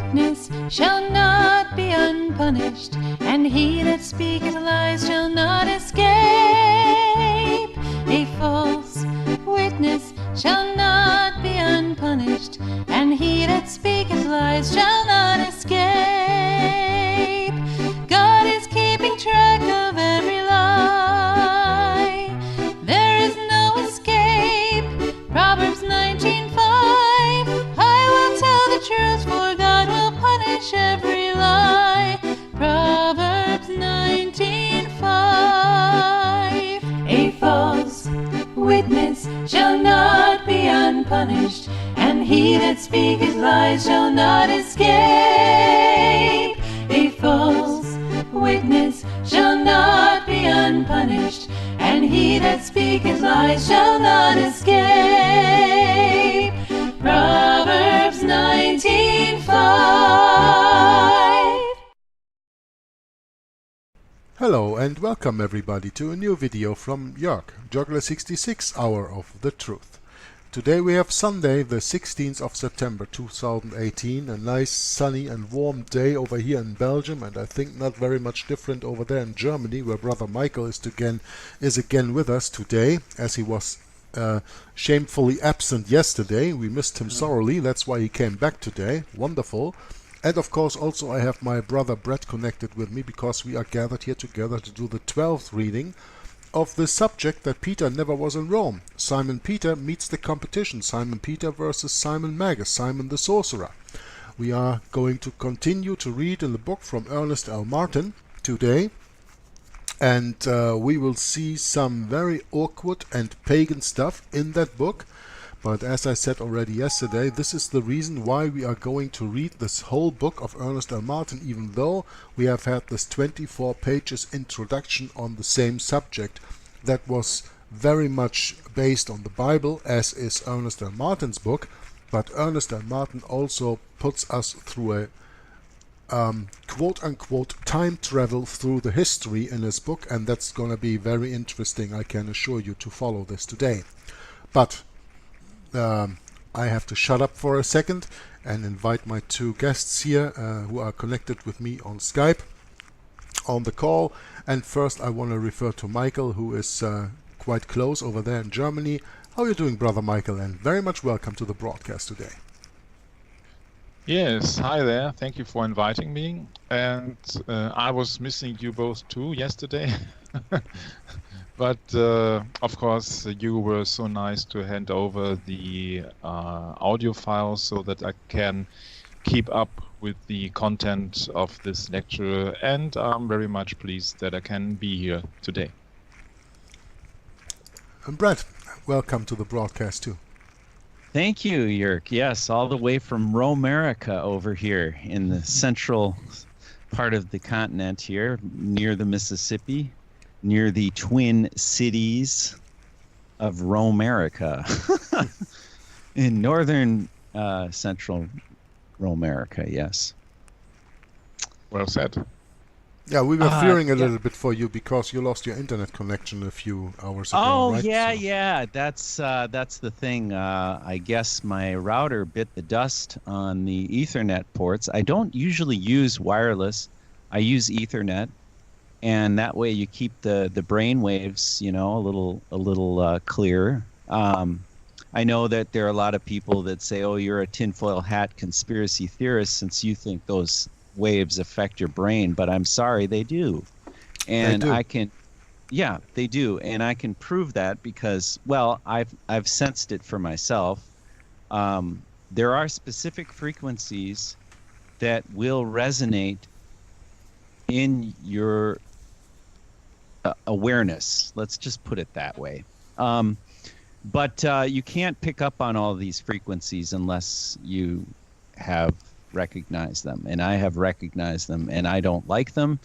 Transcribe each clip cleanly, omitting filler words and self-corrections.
witness shall not be unpunished, and he that speaketh lies shall not escape. A false witness shall not be unpunished, and he that speaketh lies shall not escape. God is keeping track of every lie. There is no escape. Proverbs 19:5. I will tell the truth, for God will punish every lie. Proverbs 19:5. A false witness shall not be unpunished, and he that speaketh lies shall not escape. A false witness shall not be unpunished, and he that speaketh lies shall not escape. Proverbs 19:5. Hello and welcome everybody to a new video from Jörg, Juggler 66 Hour of the Truth. Today we have Sunday the 16th of September 2018, a nice sunny and warm day over here in Belgium, and I think not very much different over there in Germany, where Brother Michael is again with us today, as he was shamefully absent yesterday. We missed him sorely, that's why he came back today. Wonderful. And of course also I have my brother Brett connected with me, because we are gathered here together to do the 12th reading of the subject that Peter never was in Rome. Simon Peter meets the competition. Simon Peter versus Simon Magus, Simon the Sorcerer. We are going to continue to read in the book from Ernest L. today, and we will see some very awkward and pagan stuff in that book. But as I said already yesterday, this is the reason why we are going to read this whole book of Ernest L. even though we have had this 24 pages introduction on the same subject that was very much based on the Bible, as is Ernest L. Martin's book. But Ernest L. Martin also puts us through a quote-unquote time travel through the history in his book, and that's going to be very interesting, I can assure you, to follow this today. But I have to shut up for a second and invite my two guests here who are connected with me on Skype on the call. And first I want to refer to Michael, who is quite close over there in Germany. How are you doing, Brother Michael? And very much welcome to the broadcast today. Yes, hi there. Thank you for inviting me. And I was missing you both too yesterday. But of course, you were so nice to hand over the audio files so that I can keep up with the content of this lecture, and I'm very much pleased that I can be here today. And Brett, welcome to the broadcast too. Thank you, Jörg. Yes, all the way from Romerica over here in the central part of the continent here, near the Mississippi, near the twin cities of Romerica, in northern central Romerica, yes. Well said. Yeah, we were fearing a little bit for you because you lost your internet connection a few hours ago, Oh, right? yeah. That's the thing. I guess my router bit the dust on the Ethernet ports. I don't usually use wireless. I use Ethernet, and that way you keep the brain waves, you know, a little clearer. I know that there are a lot of people that say, "Oh, you're a tinfoil hat conspiracy theorist since you think those waves affect your brain," but I'm sorry, they do. And I can, yeah, they do, and I can prove that because, well, I've sensed it for myself. There are specific frequencies that will resonate in your awareness. Let's just put it that way. But you can't pick up on all these frequencies unless you have recognized them, and I have recognized them, and I don't like them,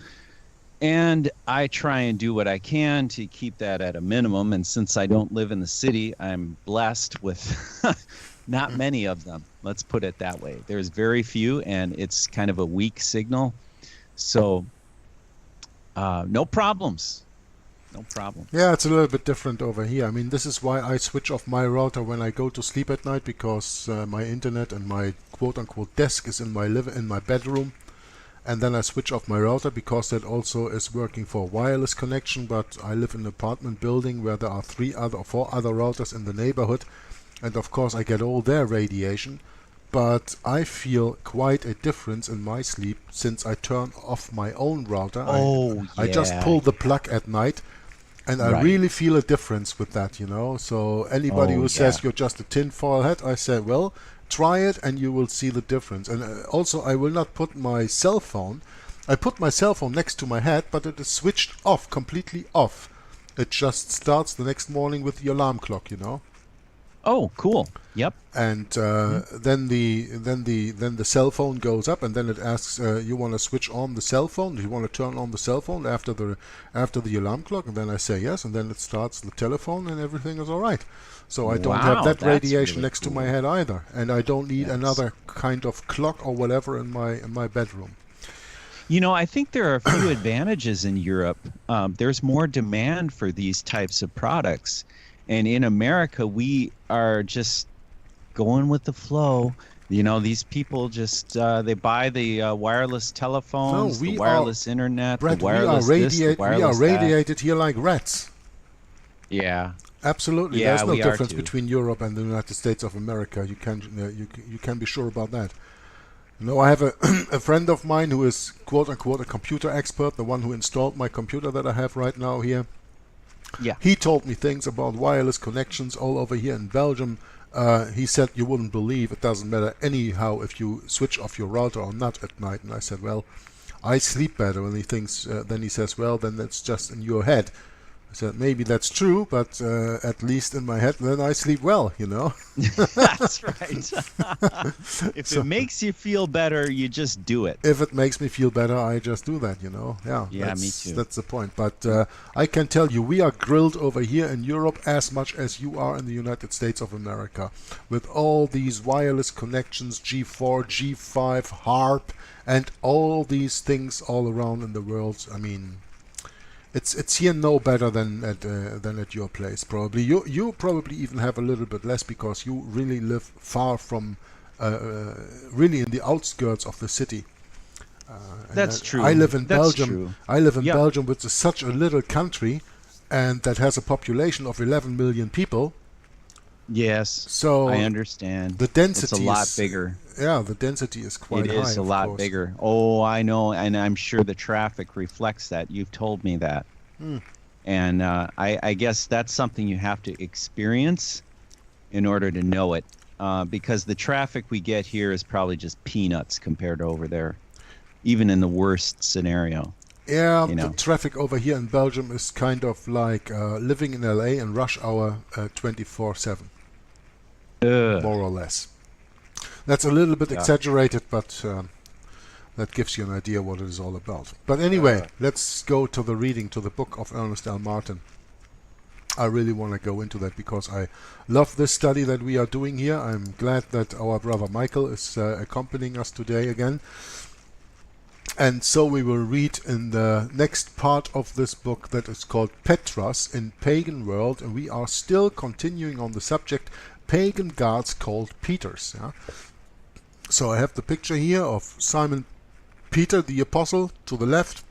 and I try and do what I can to keep that at a minimum. And since I don't live in the city, I'm blessed with not many of them. Let's put it that way. There's very few, and it's kind of a weak signal, so no problems. No problem. Yeah, it's a little bit different over here. I mean, this is why I switch off my router when I go to sleep at night, because my internet and my quote-unquote desk is in my bedroom, and then I switch off my router because that also is working for wireless connection. But I live in an apartment building where there are 4 other routers in the neighborhood, and of course I get all their radiation. But I feel quite a difference in my sleep since I turn off my own router. I just pull the plug at night. And I really feel a difference with that, you know. So anybody who says you're just a tinfoil hat, I say, well, try it and you will see the difference. And also, I will not put my cell phone. I put my cell phone next to my head, but it is switched off, completely off. It just starts the next morning with the alarm clock, you know. Oh, cool. Yep. And then the cell phone goes up, and then it asks, you want to switch on the cell phone? Do you want to turn on the cell phone after the alarm clock? And then I say yes, and then it starts the telephone, and everything is all right. So I don't have that radiation really next to my head either, and I don't need another kind of clock or whatever in my bedroom. You know, I think there are a few advantages in Europe. There's more demand for these types of products. And in America, we are just going with the flow. You know, these people just, they buy the wireless telephones, the wireless internet, Brett, the wireless this, the wireless we are radiated here like rats. Yeah. Absolutely. Yeah, there's no we are difference too. between Europe and the United States of America. You can be sure about that. You know, I have a friend of mine who is quote-unquote a computer expert, the one who installed my computer that I have right now here. Yeah. He told me things about wireless connections all over here in Belgium. He said you wouldn't believe, it doesn't matter anyhow if you switch off your router or not at night. And I said, well, I sleep better. And he thinks, then he says, well, then that's just in your head. I said, maybe that's true, but at least in my head, then I sleep well, you know. That's right. If it makes you feel better, you just do it. If it makes me feel better, I just do that, you know. Yeah, me too. That's the point. But I can tell you, we are grilled over here in Europe as much as you are in the United States of America. With all these wireless connections, G4, G5, HARP, and all these things all around in the world. I mean, it's here no better than at your place. Probably you probably even have a little bit less because you really live far from really in the outskirts of the city. That's true. I live in That's Belgium. true. I live in Belgium, which is such a little country, and that has a population of 11 million people. Yes. So I understand. The density it's a lot bigger. Yeah, the density is quite high. It is a lot bigger. Oh, I know, and I'm sure the traffic reflects that. You've told me that. And I guess that's something you have to experience in order to know it, because the traffic we get here is probably just peanuts compared to over there, even in the worst scenario. Yeah, you know. The traffic over here in Belgium is kind of like living in LA in rush hour 24/7. More or less. That's a little bit exaggerated, but that gives you an idea what it is all about. But anyway, let's go to the reading, to the book of Ernest L. Martin. I really want to go into that because I love this study that we are doing here. I'm glad that our brother Michael is accompanying us today again. And so we will read in the next part of this book that is called Petrus in Pagan World, and we are still continuing on the subject pagan gods called Peters. Yeah? So I have the picture here of Simon Peter the Apostle to the left,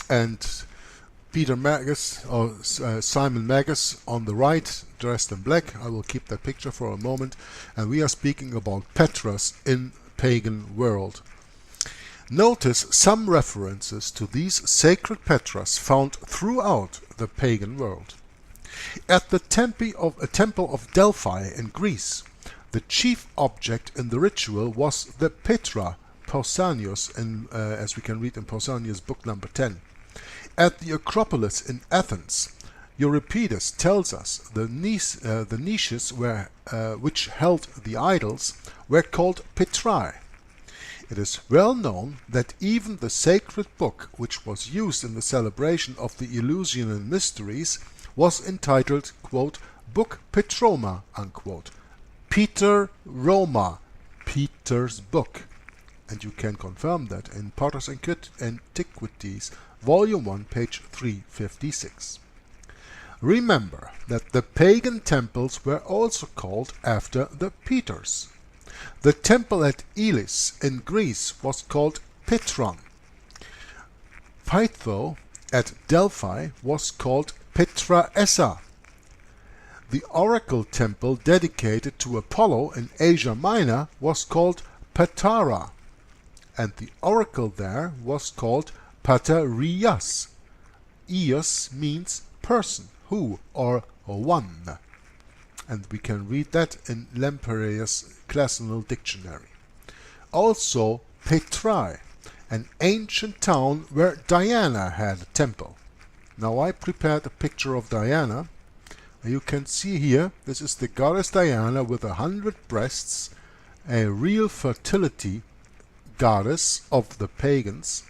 and Peter Magus, or Simon Magus on the right, dressed in black. I will keep that picture for a moment, and we are speaking about Petrus in Pagan World. Notice some references to these sacred Petrus found throughout the pagan world. At the temple of Delphi in Greece, the chief object in the ritual was the Petra, Pausanias, as we can read in Pausanias book number 10. At the Acropolis in Athens, Euripides tells us the niches which held the idols were called Petrae. It is well known that even the sacred book which was used in the celebration of the Eleusinian mysteries was entitled, quote, Book Petroma, unquote. Peter Roma, Peter's book. And you can confirm that in Potter's Antiquities, Volume 1, page 356. Remember that the pagan temples were also called after the Peters. The temple at Elis in Greece was called Petron. Pytho at Delphi was called Petraessa. The oracle temple dedicated to Apollo in Asia Minor was called Patara, and the oracle there was called Paterias. Ios means person, who, or one. And we can read that in Lemperier's Classical Dictionary. Also Petrae, an ancient town where Diana had a temple. Now I prepared a picture of Diana. You can see here, this is the goddess Diana with 100 breasts, a real fertility goddess of the pagans.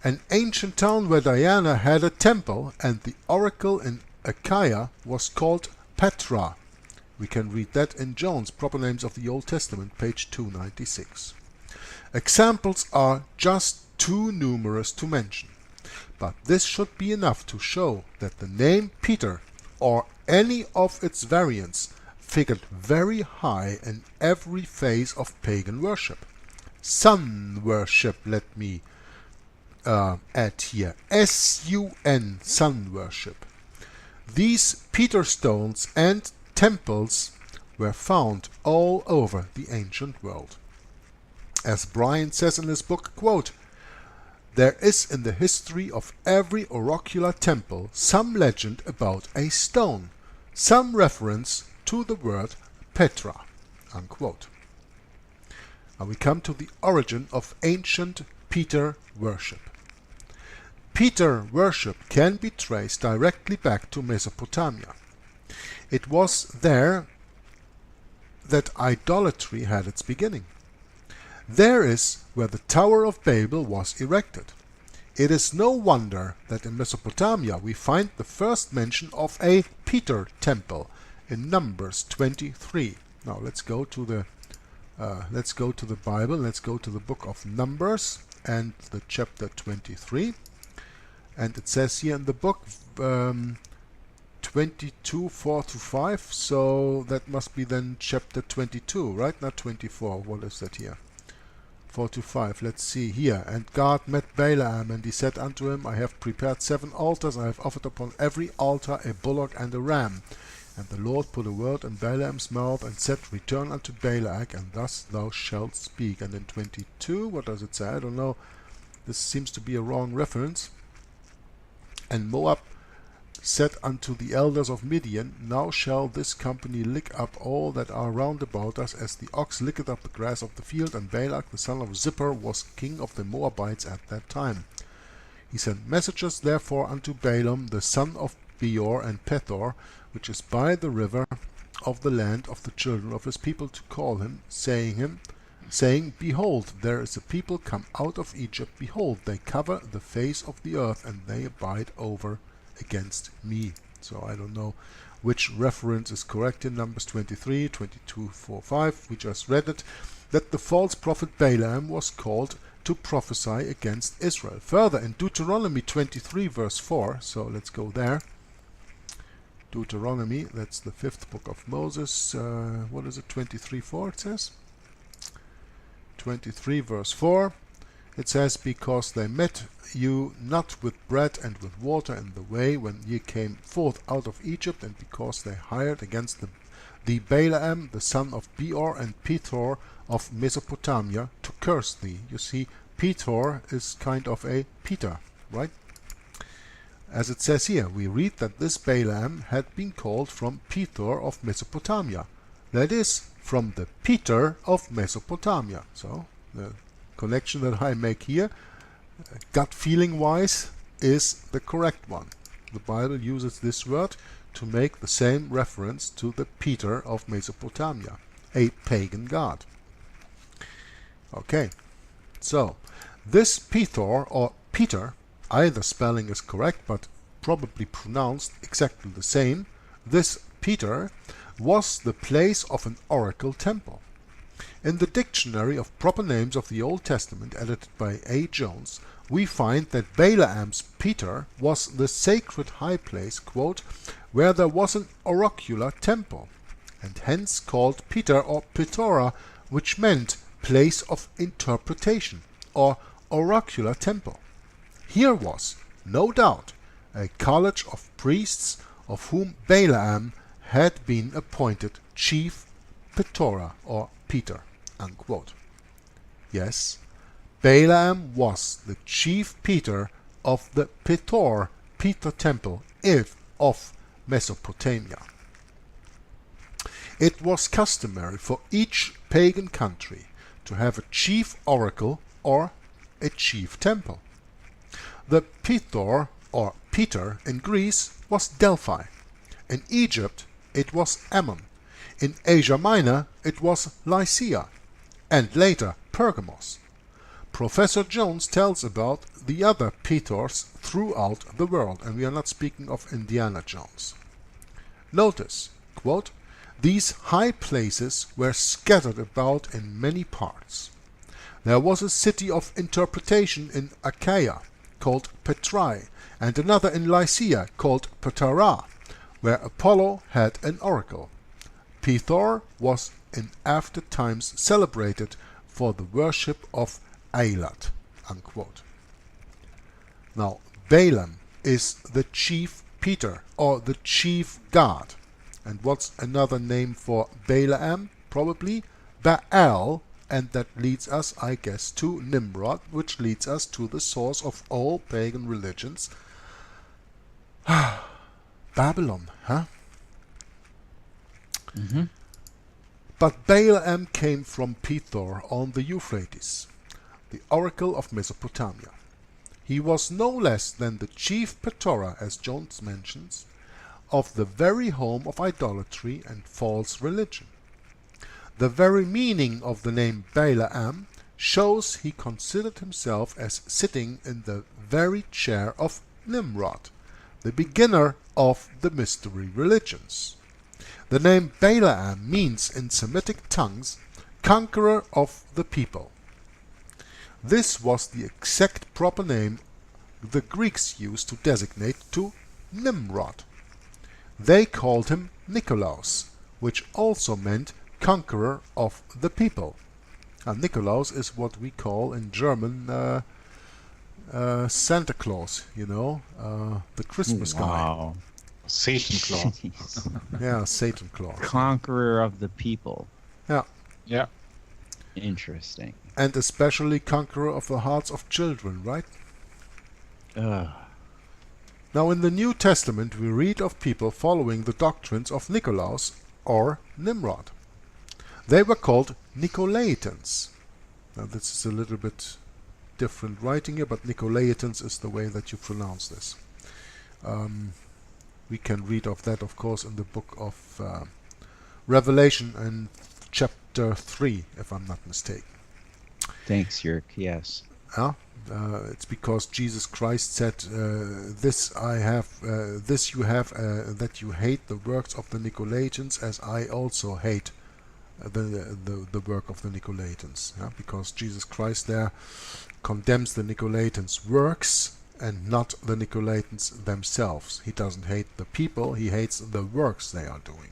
An ancient town where Diana had a temple, and the oracle in Achaia was called Petra. We can read that in John's Proper Names of the Old Testament, page 296. Examples are just too numerous to mention, but this should be enough to show that the name Peter or any of its variants figured very high in every phase of pagan worship. Sun worship, let me add here, S-U-N, sun worship. These Peter stones and temples were found all over the ancient world. As Brian says in his book, quote, "There is in the history of every oracular temple some legend about a stone, some reference to the word Petra." Unquote. Now we come to the origin of ancient Peter worship. Peter worship can be traced directly back to Mesopotamia. It was there that idolatry had its beginning. There is where the Tower of Babel was erected. It is no wonder that in Mesopotamia we find the first mention of a Peter temple in Numbers 23. Now let's go to the Bible. Let's go to the book of Numbers and the chapter 23. And it says here in the book 22, 4 to 5. So that must be then chapter 22, right? Not 24. What is that here? 4 to 5. Let's see here. "And God met Balaam, and he said unto him, I have prepared 7 altars, and I have offered upon every altar a bullock and a ram. And the Lord put a word in Balaam's mouth, and said, Return unto Balak, and thus thou shalt speak." And in 22, what does it say? I don't know. This seems to be a wrong reference. "And Moab said unto the elders of Midian, Now shall this company lick up all that are round about us, as the ox licketh up the grass of the field. And Balak the son of Zippor was king of the Moabites at that time. He sent messengers therefore unto Balaam the son of Beor and Pethor, which is by the river of the land of the children of his people, to call him, saying, Behold, there is a people come out of Egypt. Behold, they cover the face of the earth, and they abide over against me." So I don't know which reference is correct in Numbers 23, 22, 4, 5. We just read it, that the false prophet Balaam was called to prophesy against Israel. Further, in Deuteronomy 23, verse 4, so let's go there. Deuteronomy, that's the 5th book of Moses. What is it? 23, 4 it says? 23 verse 4, it says, "Because they met you not with bread and with water in the way when ye came forth out of Egypt, and because they hired against the Balaam the son of Beor and Pethor of Mesopotamia to curse thee." You see, Pethor is kind of a Peter, right? As it says here, we read that this Balaam had been called from Pethor of Mesopotamia. That is, from the Peter of Mesopotamia. So the connection that I make here, gut feeling wise, is the correct one. The Bible uses this word to make the same reference to the Peter of Mesopotamia, a pagan god. Okay, so this Pethor or Peter, either spelling is correct but probably pronounced exactly the same. This Peter was the place of an oracle temple. In the Dictionary of Proper Names of the Old Testament, edited by A. Jones, we find that Balaam's Peter was the sacred high place, quote, where there was an oracular temple, and hence called Peter or Petora, which meant place of interpretation, or oracular temple. Here was, no doubt, a college of priests of whom Balaam had been appointed chief Petora or Peter, unquote. Yes, Balaam was the chief Peter of the Petor Peter temple of Mesopotamia. It was customary for each pagan country to have a chief oracle or a chief temple. The Petor or Peter in Greece was Delphi. In Egypt it was Ammon. In Asia Minor it was Lycia, and later Pergamos. Professor Jones tells about the other Petors throughout the world, and we are not speaking of Indiana Jones. Notice, quote, these high places were scattered about in many parts. There was a city of interpretation in Achaia called Petrae, and another in Lycia called Petara, where Apollo had an oracle. Pethor was in after times celebrated for the worship of Eilat, unquote. Now, Balaam is the chief Peter, or the chief god. And what's another name for Balaam? Probably Baal, and that leads us, I guess, to Nimrod, which leads us to the source of all pagan religions. Babylon, huh? Mm-hmm. But Balaam came from Pethor on the Euphrates, the oracle of Mesopotamia. He was no less than the chief Petora, as Jones mentions, of the very home of idolatry and false religion. The very meaning of the name Balaam shows he considered himself as sitting in the very chair of Nimrod, the beginner of the mystery religions. The name Balaam means in Semitic tongues, conqueror of the people. This was the exact proper name the Greeks used to designate to Nimrod. They called him Nikolaus, which also meant conqueror of the people. And Nikolaus is what we call in German Santa Claus, you know, the Christmas guy. Wow. Satan Claus. Yeah, Satan Claus. Conqueror of the people. Yeah. Yeah. Interesting. And especially conqueror of the hearts of children, right? Now in the New Testament we read of people following the doctrines of Nicolaus or Nimrod. They were called Nicolaitans. Now this is a little bit different writing here, but Nicolaitans is the way that you pronounce this. We can read of that, of course, in the book of Revelation in chapter 3, if I'm not mistaken. Thanks, Jörg. Yes. It's because Jesus Christ said, "This I have, this you have, that you hate the works of the Nicolaitans, as I also hate the work of the Nicolaitans." Because Jesus Christ there condemns the Nicolaitans' works and not the Nicolaitans themselves. He doesn't hate the people; he hates the works they are doing.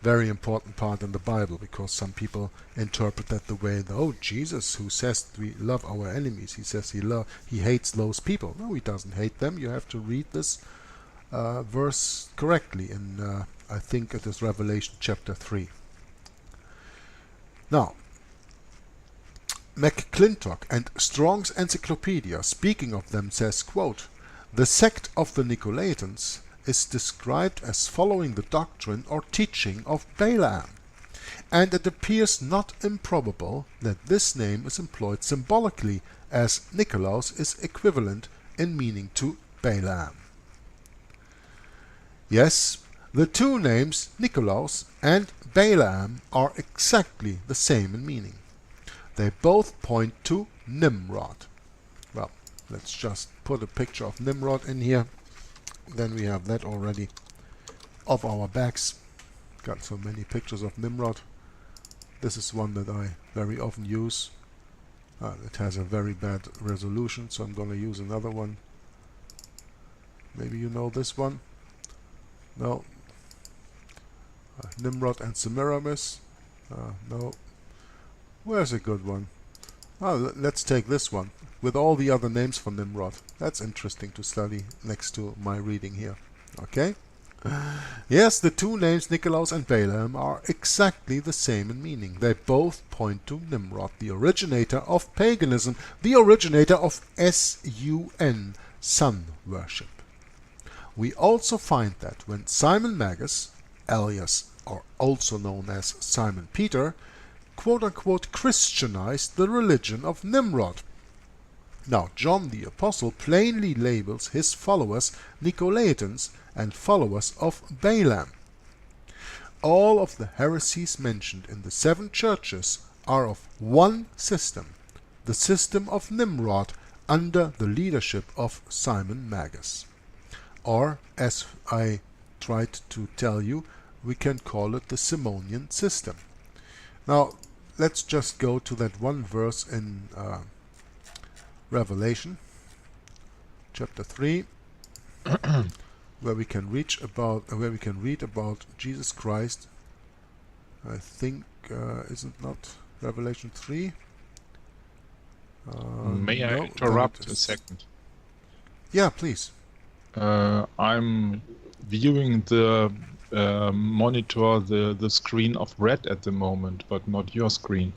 Very important part in the Bible, because some people interpret that the way, oh, Jesus, who says we love our enemies, he says he hates those people. No, he doesn't hate them. You have to read this verse correctly in I think it is Revelation chapter 3. Now, McClintock and Strong's Encyclopedia, speaking of them, says, quote, "The sect of the Nicolaitans is described as following the doctrine or teaching of Balaam, and it appears not improbable that this name is employed symbolically, as Nikolaus is equivalent in meaning to Balaam." Yes, the two names Nikolaus and Balaam are exactly the same in meaning. They both point to Nimrod. Well, let's just put a picture of Nimrod in here. Then we have that already off our backs. Got so many pictures of Nimrod. This is one that I very often use. It has a very bad resolution, so I'm going to use another one. Maybe you know this one. No. Nimrod and Semiramis. No. Where's a good one? Let's take this one with all the other names for Nimrod. That's interesting to study next to my reading here. Okay? Yes, the two names Nicolaus and Balaam are exactly the same in meaning. They both point to Nimrod, the originator of paganism, the originator of sun, sun worship. We also find that when Simon Magus, alias or also known as Simon Peter, quote-unquote Christianized the religion of Nimrod. Now, John the Apostle plainly labels his followers Nicolaitans and followers of Balaam. All of the heresies mentioned in the 7 churches are of one system, the system of Nimrod under the leadership of Simon Magus. Or, as I tried to tell you, we can call it the Simonian system. Now, let's just go to that one verse in Revelation, chapter 3, where we can read about Jesus Christ. I think is it not Revelation 3? May I interrupt a second? Yeah, please. I'm viewing the monitor, the screen of Red at the moment, but not your screen.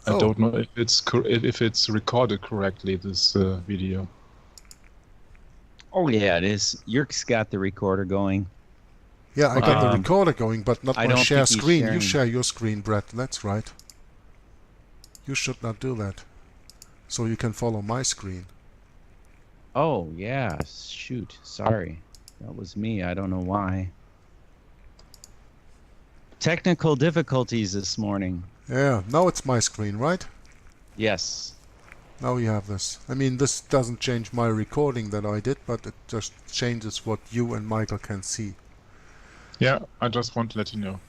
I don't know if it's recorded correctly, this video. Oh yeah, it is. Yerk's got the recorder going. Yeah, I got the recorder going, but not my share screen. You share your screen, Brett. That's right. You should not do that. So you can follow my screen. Oh yeah, shoot. Sorry. That was me. I don't know why. Technical difficulties this morning. Yeah, now it's my screen, right? Yes. Now you have this. I mean, this doesn't change my recording that I did, but it just changes what you and Michael can see. Yeah, I just want to let you know.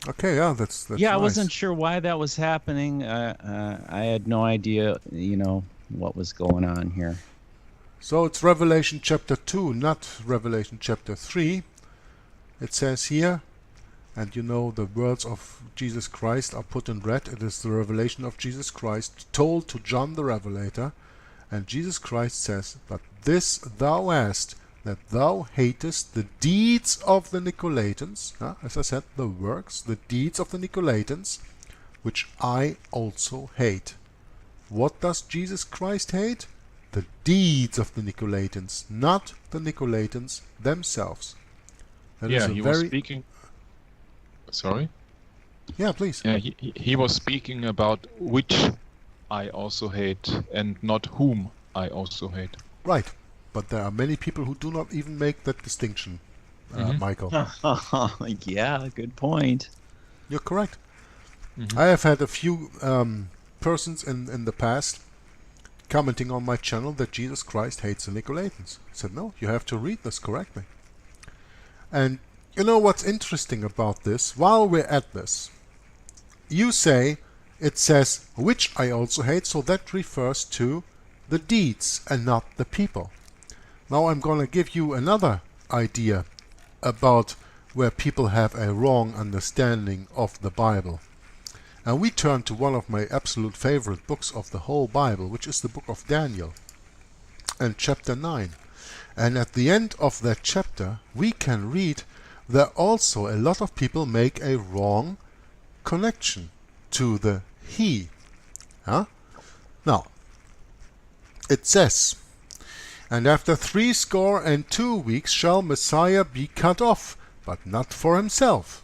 Okay, yeah, that's yeah, nice. I wasn't sure why that was happening. I had no idea, what was going on here. So it's Revelation chapter 2, not Revelation chapter 3. It says here, and the words of Jesus Christ are put in red. It is the revelation of Jesus Christ told to John the Revelator. And Jesus Christ says, "But this thou hast, that thou hatest the deeds of the Nicolaitans," as I said, the works, the deeds of the Nicolaitans, which I also hate. What does Jesus Christ hate? The deeds of the Nicolaitans, not the Nicolaitans themselves. That is he was speaking. Sorry? Yeah, please. Yeah, he was speaking about which I also hate and not whom I also hate. Right. But there are many people who do not even make that distinction, Michael. Yeah, good point. You're correct. I have had a few persons in the past commenting on my channel that Jesus Christ hates the Nicolaitans. I said, no, you have to read this correctly. And you know what's interesting about this? While we're at this, you say, it says, which I also hate, so that refers to the deeds and not the people. Now I'm going to give you another idea about where people have a wrong understanding of the Bible. And we turn to one of my absolute favorite books of the whole Bible, which is the book of Daniel, and chapter 9. And at the end of that chapter, we can read that also a lot of people make a wrong connection to the he. Now, it says, "And after 62 weeks shall Messiah be cut off, but not for himself.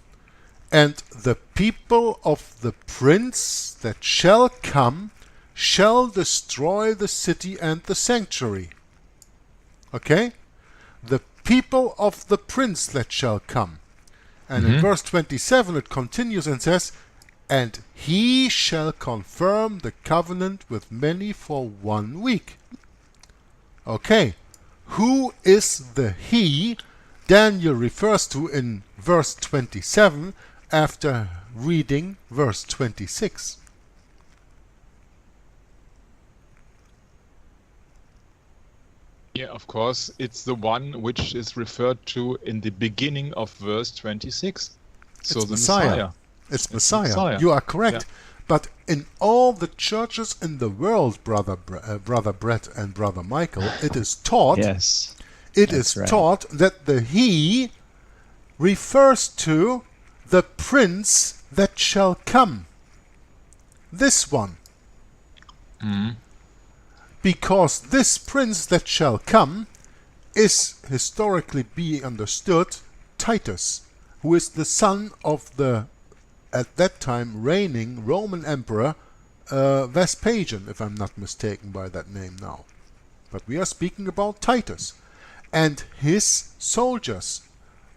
And the people of the prince that shall come shall destroy the city and the sanctuary." Okay? The people of the prince that shall come. And in verse 27 it continues and says, "And he shall confirm the covenant with many for 1 week." Okay, who is the he Daniel refers to in verse 27 after reading verse 26. Yeah, of course, it's the one which is referred to in the beginning of verse 26. So It's the Messiah. It's Messiah. You are correct. Yeah. But in all the churches in the world, Brother Brett and Brother Michael, it is taught, Yes. it that's is right. taught that the He refers to the Prince that shall come. This one. Because this Prince that shall come is historically being understood Titus, who is the son of the, at that time, reigning Roman Emperor Vespasian, if I'm not mistaken by that name now. But we are speaking about Titus and his soldiers,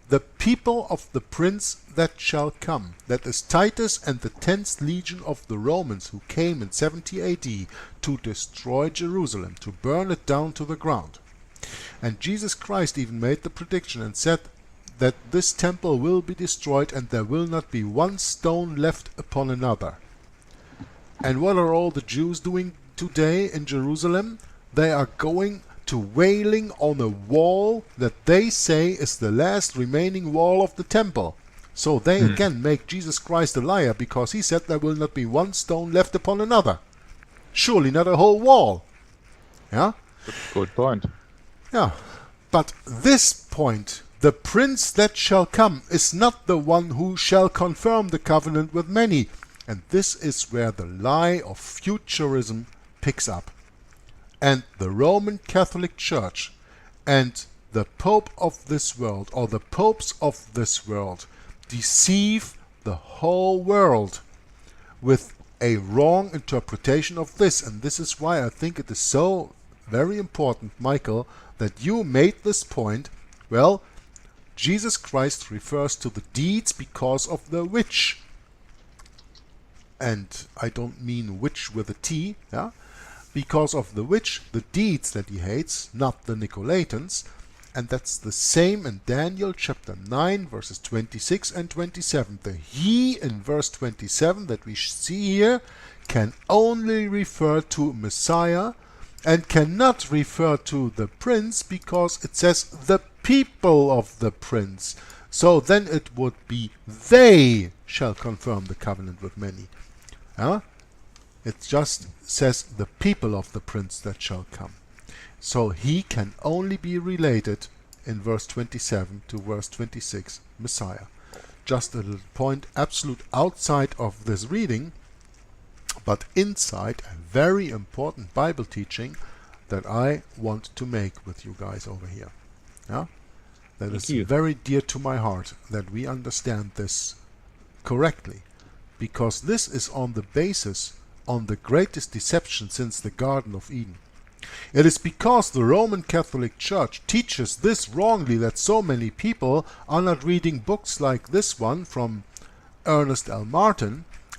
the people of the Prince that shall come. That is Titus and the 10th legion of the Romans who came in 70 AD to destroy Jerusalem, to burn it down to the ground. And Jesus Christ even made the prediction and said that this temple will be destroyed and there will not be one stone left upon another. And what are all the Jews doing today in Jerusalem? They are going to wailing on a wall that they say is the last remaining wall of the temple. So they again make Jesus Christ a liar, because he said there will not be one stone left upon another. Surely not a whole wall. Yeah? Good point. Yeah. But this point, the Prince that shall come, is not the one who shall confirm the covenant with many. And this is where the lie of futurism picks up. And the Roman Catholic Church and the Pope of this world, or the popes of this world, deceive the whole world with a wrong interpretation of this. And this is why I think it is so very important, Michael, that you made this point. Well, Jesus Christ refers to the deeds because of the which. And I don't mean which with a T, yeah? Because of the which, the deeds that he hates, not the Nicolaitans. And that's the same in Daniel chapter 9 verses 26 and 27. The he in verse 27 that we see here can only refer to Messiah and cannot refer to the prince, because it says the people of the prince. So then it would be they shall confirm the covenant with many. It just says the people of the prince that shall come. So he can only be related in verse 27 to verse 26, Messiah. Just a little point, absolute outside of this reading, but inside a very important Bible teaching that I want to make with you guys over here. Yeah? That is very dear to my heart, that we understand this correctly, because this is on the basis on the greatest deception since the Garden of Eden. It is because the Roman Catholic Church teaches this wrongly that so many people are not reading books like this one from Ernest L.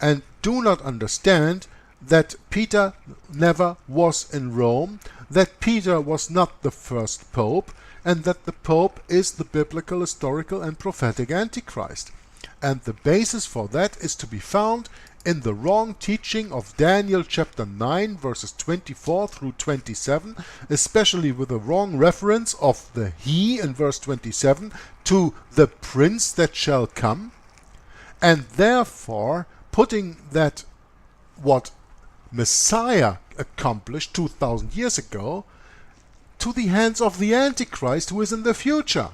and do not understand that Peter never was in Rome, that Peter was not the first pope, and that the pope is the biblical, historical and prophetic Antichrist. And the basis for that is to be found in the wrong teaching of Daniel chapter 9 verses 24 through 27, especially with the wrong reference of the he in verse 27 to the prince that shall come, and therefore putting that what Messiah accomplished 2000 years ago to the hands of the Antichrist who is in the future.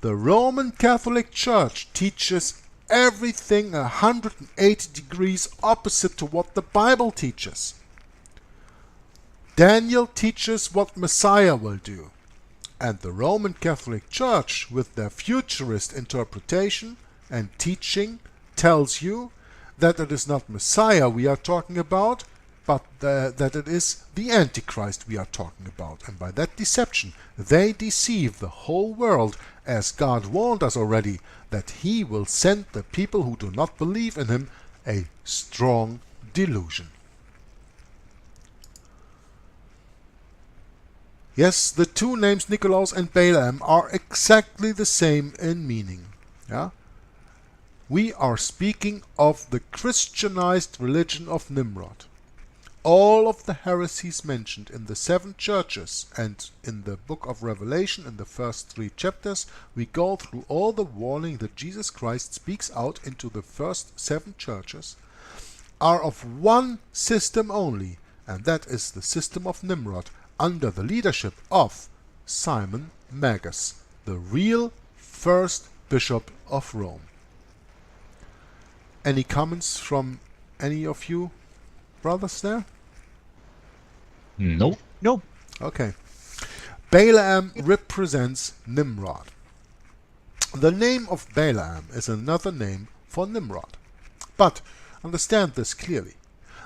The Roman Catholic Church teaches everything 180 degrees opposite to what the Bible teaches. Daniel teaches what Messiah will do, and the Roman Catholic Church, with their futurist interpretation and teaching, tells you that it is not Messiah we are talking about, but that it is the Antichrist we are talking about. And by that deception, they deceive the whole world, as God warned us already, that he will send the people who do not believe in him a strong delusion. Yes, the two names Nicolaus and Balaam are exactly the same in meaning. Yeah? We are speaking of the Christianized religion of Nimrod. All of the heresies mentioned in the 7 churches and in the book of Revelation in the first 3 chapters, we go through all the warning that Jesus Christ speaks out into the first 7 churches, are of one system only, and that is the system of Nimrod, under the leadership of Simon Magus, the real first bishop of Rome. Any comments from any of you brothers there? No. Nope. Okay. Balaam represents Nimrod. The name of Balaam is another name for Nimrod. But understand this clearly.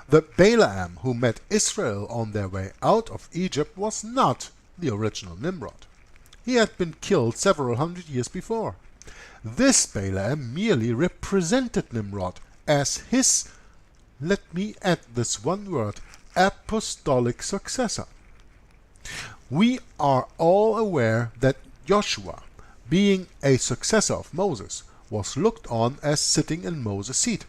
The Balaam who met Israel on their way out of Egypt was not the original Nimrod. He had been killed several hundred years before. This Balaam merely represented Nimrod as his, let me add this one word, apostolic successor. We are all aware that Joshua, being a successor of Moses, was looked on as sitting in Moses' seat.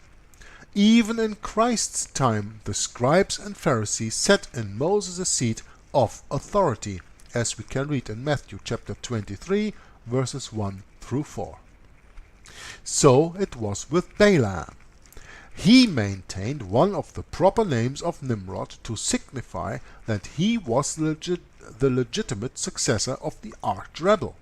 Even in Christ's time, the scribes and Pharisees sat in Moses' seat of authority, as we can read in Matthew chapter 23, verses 1 through 4. So it was with Balaam. He maintained one of the proper names of Nimrod to signify that he was the legitimate successor of the arch-rebel.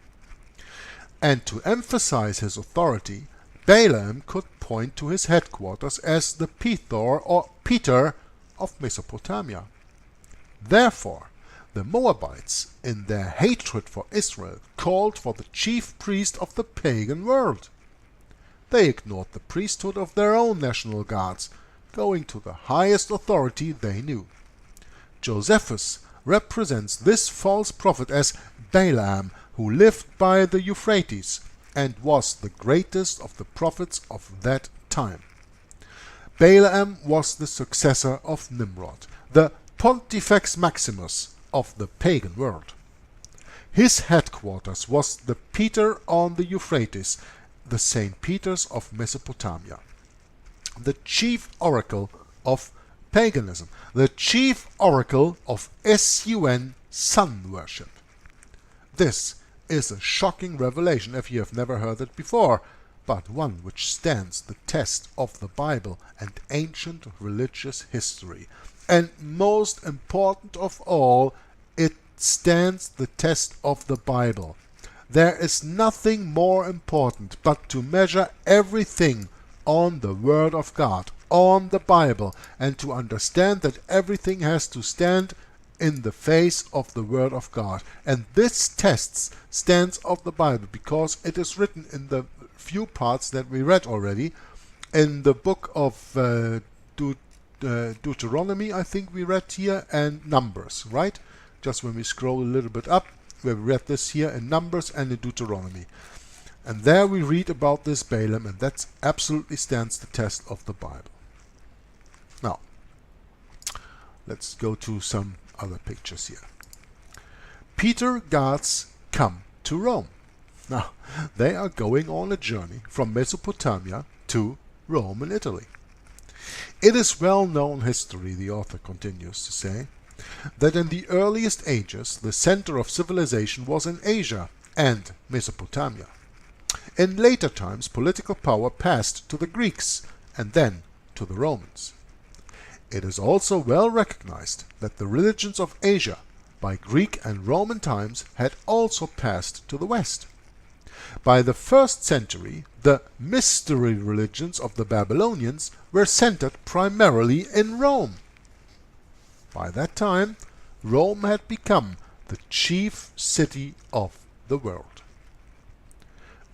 And to emphasize his authority, Balaam could point to his headquarters as the Pethor or Peter of Mesopotamia. Therefore, the Moabites, in their hatred for Israel, called for the chief priest of the pagan world. They ignored the priesthood of their own national gods, going to the highest authority they knew. Josephus represents this false prophet as Balaam, who lived by the Euphrates and was the greatest of the prophets of that time. Balaam was the successor of Nimrod, the Pontifex Maximus of the pagan world. His headquarters was the Peter on the Euphrates, the St. Peter's of Mesopotamia, the chief oracle of paganism, the chief oracle of sun worship. This is a shocking revelation if you have never heard it before, but one which stands the test of the Bible and ancient religious history. And most important of all, it stands the test of the Bible. There is nothing more important but to measure everything on the Word of God, on the Bible, and to understand that everything has to stand in the face of the Word of God. And this test stands of the Bible because it is written in the few parts that we read already. In the book of Deuteronomy, I think we read here, and Numbers, right? Just when we scroll a little bit up, we read this here in Numbers and in Deuteronomy. And there we read about this Balaam, and that absolutely stands the test of the Bible. Now, let's go to some other pictures here. Peter guards come to Rome. Now, they are going on a journey from Mesopotamia to Rome in Italy. It is well-known history, the author continues to say, that in the earliest ages the center of civilization was in Asia and Mesopotamia. In later times political power passed to the Greeks and then to the Romans. It is also well recognized that the religions of Asia by Greek and Roman times had also passed to the West. By the 1st century, the mystery religions of the Babylonians were centered primarily in Rome. By that time, Rome had become the chief city of the world.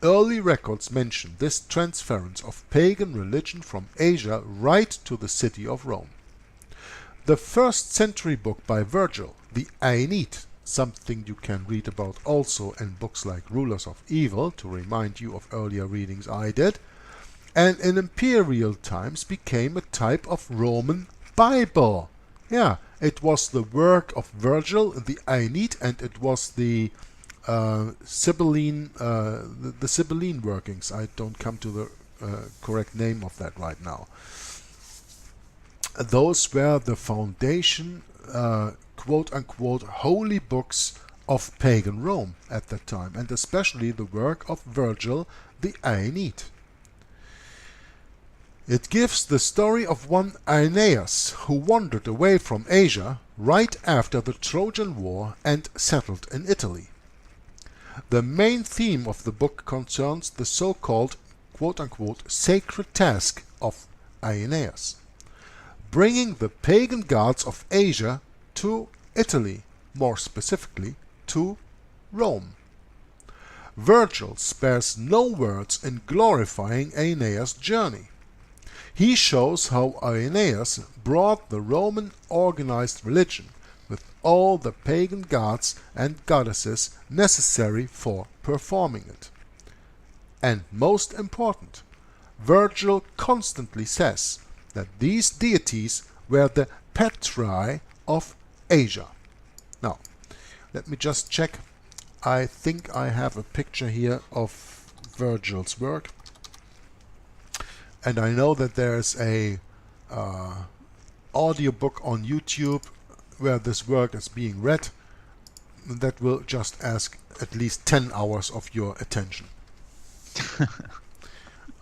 Early records mention this transference of pagan religion from Asia right to the city of Rome. The 1st century book by Virgil, the Aeneid, something you can read about also in books like Rulers of Evil, to remind you of earlier readings I did, and in imperial times became a type of Roman Bible. Yeah, it was the work of Virgil, the Aeneid, and it was the Sibylline workings. I don't come to the correct name of that right now. Those were the foundation, quote-unquote, holy books of pagan Rome at that time, and especially the work of Virgil, the Aeneid. It gives the story of one Aeneas who wandered away from Asia right after the Trojan War and settled in Italy. The main theme of the book concerns the so-called, quote-unquote, sacred task of Aeneas, bringing the pagan gods of Asia to Italy, more specifically to Rome. Virgil spares no words in glorifying Aeneas' journey. He shows how Aeneas brought the Roman organized religion with all the pagan gods and goddesses necessary for performing it. And most important, Virgil constantly says that these deities were the Petri of Asia. Now, let me just check. I think I have a picture here of Virgil's work. And I know that there's a audiobook on YouTube where this work is being read. That will just ask at least 10 hours of your attention.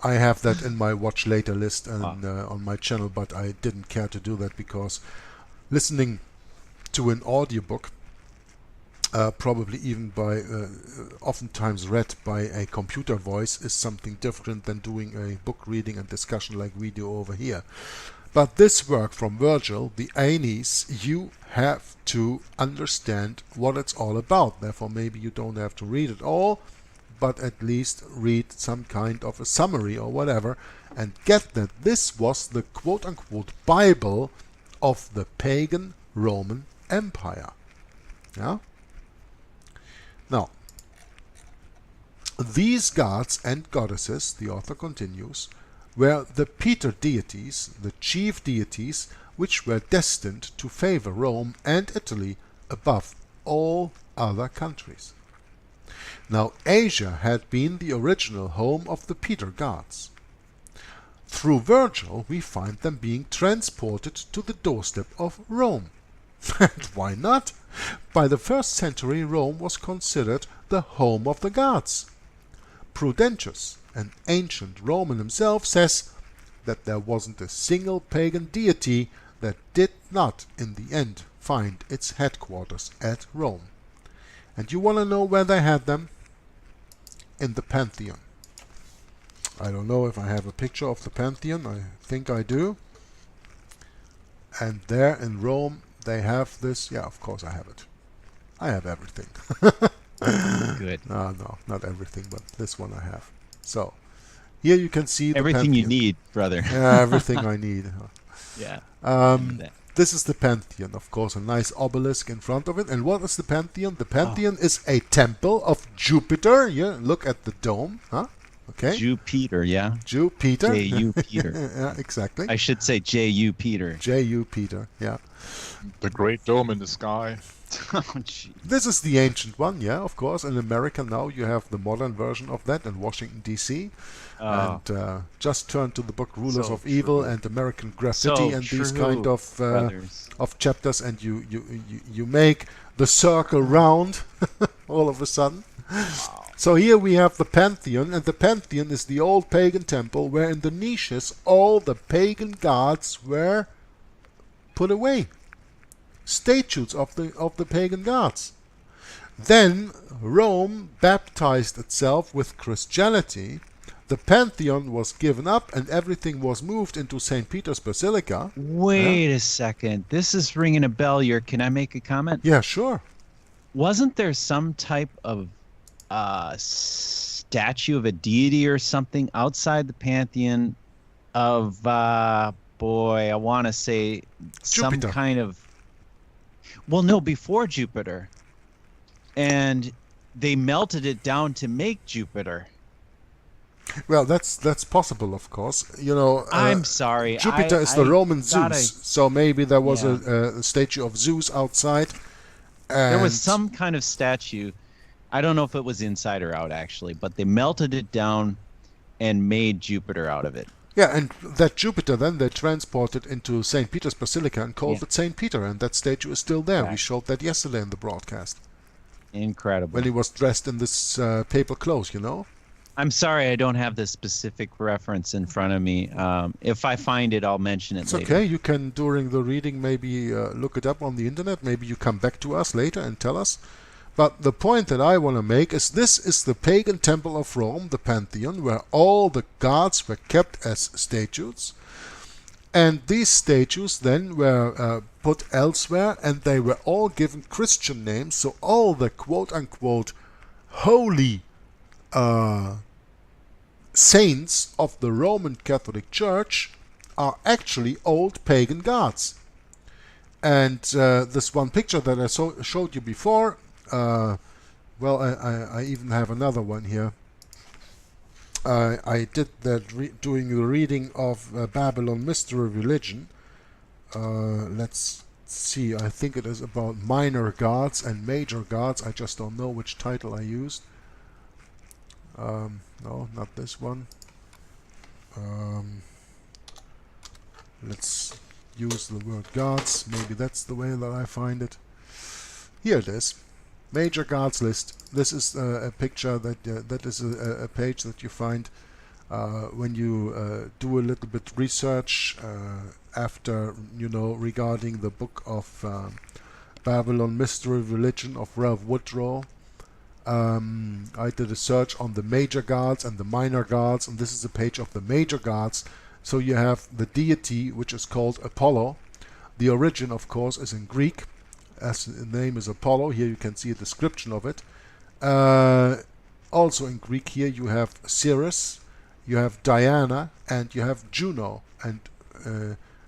I have that in my watch later list and on my channel, but I didn't care to do that because listening to an audiobook, probably even by oftentimes read by a computer voice, is something different than doing a book reading and discussion like we do over here. But this work from Virgil, the Aeneis, you have to understand what it's all about. Therefore, maybe you don't have to read it all, but at least read some kind of a summary or whatever, and get that this was the quote-unquote Bible of the pagan Roman Empire. Yeah? Now, these gods and goddesses, the author continues, were the Peter deities, the chief deities, which were destined to favor Rome and Italy above all other countries. Now, Asia had been the original home of the Peter gods. Through Virgil, we find them being transported to the doorstep of Rome. And why not? By the 1st century, Rome was considered the home of the gods. Prudentius, an ancient Roman himself, says that there wasn't a single pagan deity that did not, in the end, find its headquarters at Rome. And you want to know where they had them? In the Pantheon. I don't know if I have a picture of the Pantheon. I think I do. And there in Rome they have this. Yeah, of course I have it. I have everything. Good. No, not everything, but this one I have. So, here you can see the everything Pantheon. you need, brother. Yeah, everything I need. Yeah. This is the Pantheon, of course, a nice obelisk in front of it. And what is the Pantheon? The Pantheon is a temple of Jupiter. Yeah, look at the dome. Huh? Okay. Jupiter, yeah. Jupiter. J.U. Peter. Yeah, exactly. I should say J.U. Peter. J.U. Peter, yeah. The great dome in the sky. Oh, gee. This is the ancient one, yeah, of course. In America now you have the modern version of that in Washington, D.C. And just turn to the book Rulers So of Evil true. and American Graffiti So and these true, kind brothers. of chapters, and you make the circle round all of a sudden. Wow. So here we have the Pantheon, and the Pantheon is the old pagan temple where in the niches all the pagan gods were put away. Statues of the pagan gods. Then Rome baptized itself with Christianity. The Pantheon was given up and everything was moved into St. Peter's Basilica. Wait a second. This is ringing a bell here. Can I make a comment? Yeah, sure. Wasn't there some type of statue of a deity or something outside the Pantheon of, I want to say Jupiter. some kind of... Well, no, before Jupiter. And they melted it down to make Jupiter. Well, that's possible, of course. You know, I'm sorry. Jupiter is the Roman thought Zeus, so maybe there was Yeah. a statue of Zeus outside. There was and- some kind of statue. I don't know if it was inside or out, actually, but they melted it down and made Jupiter out of it. Yeah, and that Jupiter then they transported into St. Peter's Basilica and called it St. Peter, and that statue is still there. Right. We showed that yesterday in the broadcast. Incredible. When he was dressed in this papal clothes, you know? I'm sorry I don't have the specific reference in front of me. If I find it, I'll mention it It's later. okay. You can, during the reading, maybe look it up on the internet. Maybe you come back to us later and tell us. But the point that I want to make is this is the pagan temple of Rome, the Pantheon, where all the gods were kept as statues. And these statues then were put elsewhere, and they were all given Christian names. So all the quote-unquote holy saints of the Roman Catholic Church are actually old pagan gods. And this one picture that I showed you before, well, I even have another one here. I did that doing the reading of Babylon Mystery Religion. Let's see, I think it is about minor gods and major gods. I just don't know which title I used. No, not this one. Let's use the word gods. Maybe that's the way that I find it. Here it is. Major gods list. This is a picture that is a page that you find when you do a little bit research after, you know, regarding the book of Babylon Mystery Religion of Ralph Woodrow. I did a search on the major gods and the minor gods, and this is a page of the major gods. So you have the deity, which is called Apollo. The origin, of course, is in Greek, as the name is Apollo. Here you can see a description of it. Also in Greek here you have Ceres, you have Diana, and you have Juno. And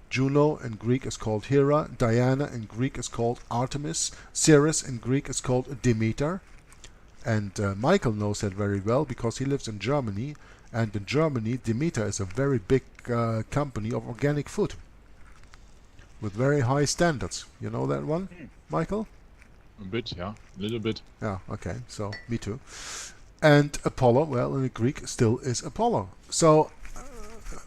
Juno in Greek is called Hera, Diana in Greek is called Artemis, Ceres in Greek is called Demeter. And Michael knows that very well because he lives in Germany, and in Germany Demeter is a very big company of organic food with very high standards. You know that one, Michael? A bit, yeah, a little bit. Yeah, okay, so me too. And Apollo, well, in the Greek still is Apollo. So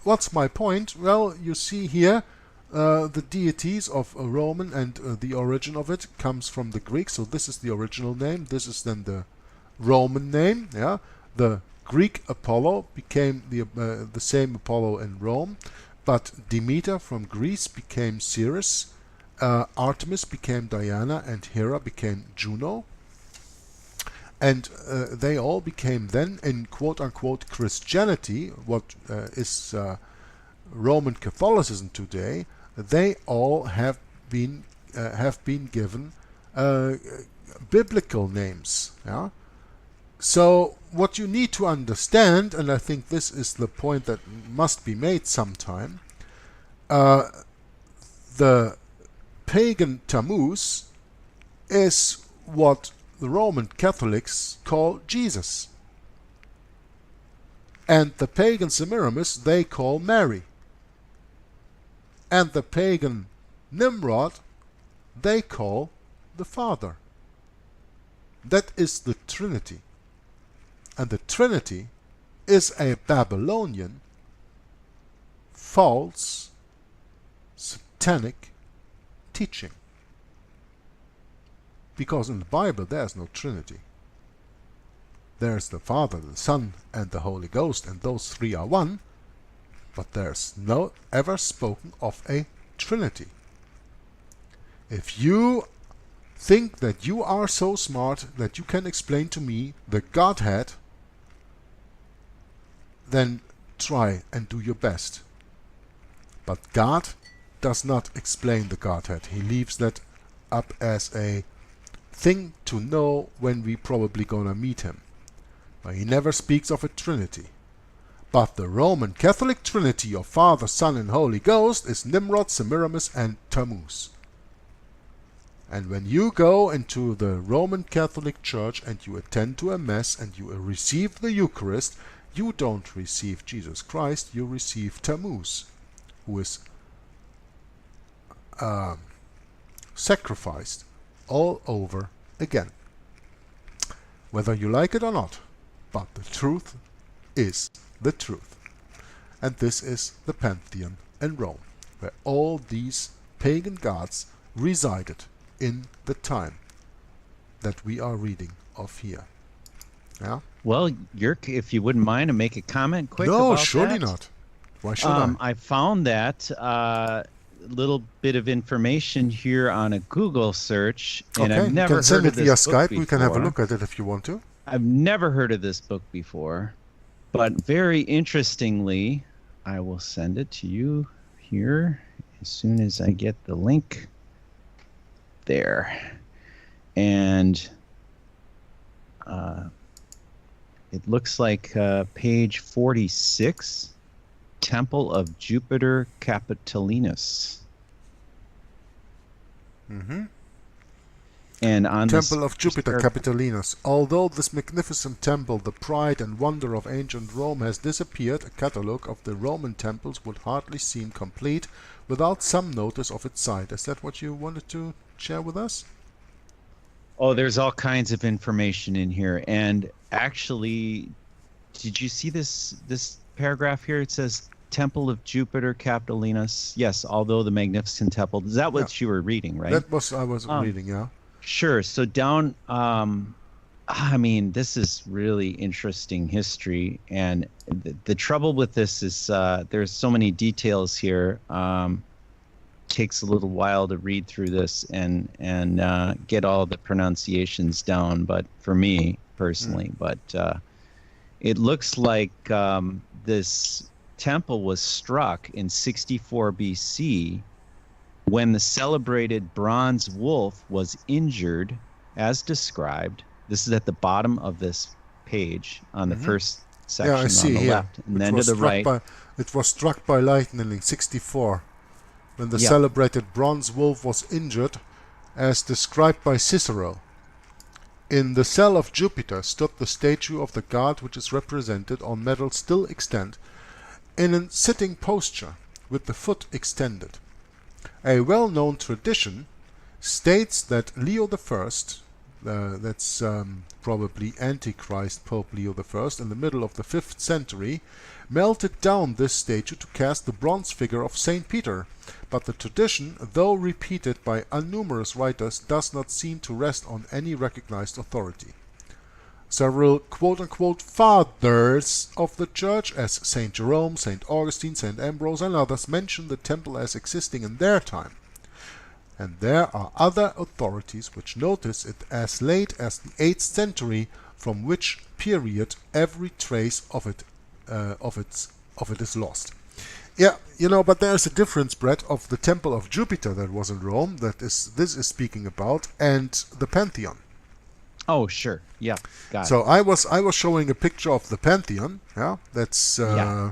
what's my point? Well, you see here the deities of a Roman, and the origin of it comes from the Greek. So this is the original name. This is then the Roman name. Yeah, the Greek Apollo became the same Apollo in Rome, but Demeter from Greece became Ceres, Artemis became Diana, and Hera became Juno. And they all became then, in quote-unquote Christianity, what is Roman Catholicism today, they all have been given biblical names. Yeah. So what you need to understand, and I think this is the point that must be made sometime, the pagan Tammuz is what the Roman Catholics call Jesus. And the pagan Semiramis they call Mary. And the pagan Nimrod they call the Father. That is the Trinity. And the Trinity is a Babylonian, false, satanic teaching. Because in the Bible there's no Trinity. There's the Father, the Son, and the Holy Ghost, and those three are one, but there's no ever spoken of a Trinity. If you think that you are so smart that you can explain to me the Godhead, then try and do your best. But God does not explain the Godhead. He leaves that up as a thing to know when we probably gonna meet him. But he never speaks of a Trinity. But the Roman Catholic Trinity of Father, Son, and Holy Ghost is Nimrod, Semiramis, and Tammuz. And when you go into the Roman Catholic Church and you attend to a Mass and you receive the Eucharist, you don't receive Jesus Christ, you receive Tammuz, who is sacrificed all over again. Whether you like it or not. But the truth is the truth. And this is the Pantheon in Rome, where all these pagan gods resided in the time that we are reading of here. Yeah? Well, Jörg, if you wouldn't mind to make a comment quick No, about surely that. not. Why should I? I found that little bit of information here on a Google search, and Okay, I've you never can send heard it of via this book Skype. before. We can have a look at it if you want to. I've never heard of this book before, but very interestingly, I will send it to you here as soon as I get the link there. And it looks like page 46, Temple of Jupiter Capitolinus. Mm-hmm. And on Temple of Jupiter this Capitolinus. Although this magnificent temple, the pride and wonder of ancient Rome, has disappeared, a catalogue of the Roman temples would hardly seem complete without some notice of its site. Is that what you wanted to share with us? Oh, there's all kinds of information in here. And actually, did you see this paragraph here? It says Temple of Jupiter Capitolinus. Yes, although the magnificent temple. Is that what you were reading, right? That was I was reading, yeah. Sure. So down, I mean, this is really interesting history, and the trouble with this is there's so many details here. Takes a little while to read through this and get all the pronunciations down. But for me personally, but it looks like this temple was struck in 64 BC. When the celebrated bronze wolf was injured, as described. This is at the bottom of this page on the first section on the left, and then to the right. It was struck by lightning in 64, when the celebrated bronze wolf was injured, as described by Cicero. In the cell of Jupiter stood the statue of the god, which is represented on medal still extant, in a sitting posture, with the foot extended. A well-known tradition states that Leo I, that's probably Antichrist Pope Leo I, in the middle of the 5th century, melted down this statue to cast the bronze figure of Saint Peter, but the tradition, though repeated by numerous writers, does not seem to rest on any recognized authority. Several quote-unquote fathers of the Church, as St. Jerome, St. Augustine, St. Ambrose, and others, mention the temple as existing in their time. And there are other authorities which notice it as late as the 8th century, from which period every trace of it is lost. Yeah, you know, but there is a difference, Brett, of the Temple of Jupiter that was in Rome, this is speaking about, and the Pantheon. Oh, sure. Yeah, got it. So I was showing a picture of the Pantheon. Yeah, that's.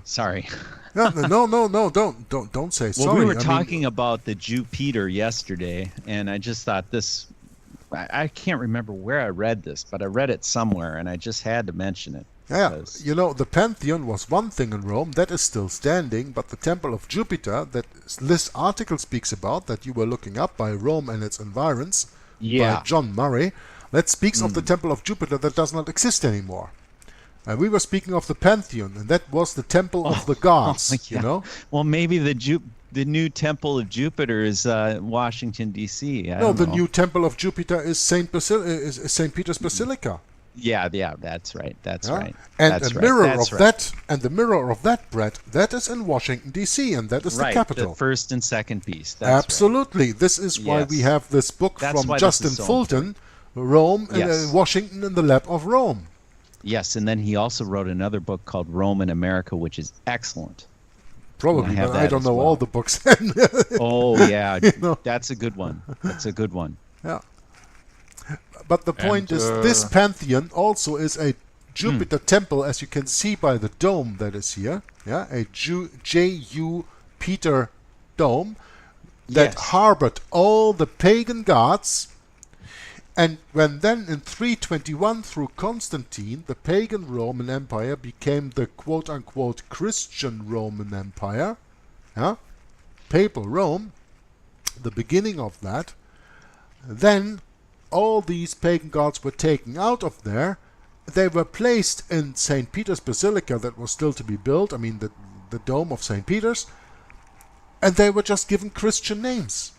Sorry. No, don't say sorry. Well, we were talking about the Jupiter yesterday, and I just thought this. I can't remember where I read this, but I read it somewhere, and I just had to mention it. Yeah, you know, the Pantheon was one thing in Rome that is still standing, but the Temple of Jupiter that this article speaks about, that you were looking up by Rome and its environs, by John Murray. That speaks of the Temple of Jupiter that does not exist anymore. And we were speaking of the Pantheon, and that was the temple of the gods, you know? Well, maybe the new Temple of Jupiter is Washington, D.C. No, the new Temple of Jupiter is St. Peter's Basilica. Yeah, that's right. That's right. And the mirror of that, Brett, that is in Washington, D.C., and that is the capital. The first and second piece. Absolutely. Right. This is why we have this book from Justin Fulton, Rome and Washington in the lap of Rome. Yes, and then he also wrote another book called Rome in America, which is excellent. Probably, but I don't know all the books. Oh, yeah. You know? That's a good one. That's a good one. Yeah. But the point is, this Pantheon also is a Jupiter temple, as you can see by the dome that is here. Yeah, a J.U. Peter dome that harbored all the pagan gods. And when then in 321 through Constantine, the pagan Roman Empire became the quote-unquote Christian Roman Empire, Papal Rome, the beginning of that, then all these pagan gods were taken out of there, they were placed in St. Peter's Basilica that was still to be built, I mean the dome of St. Peter's, and they were just given Christian names.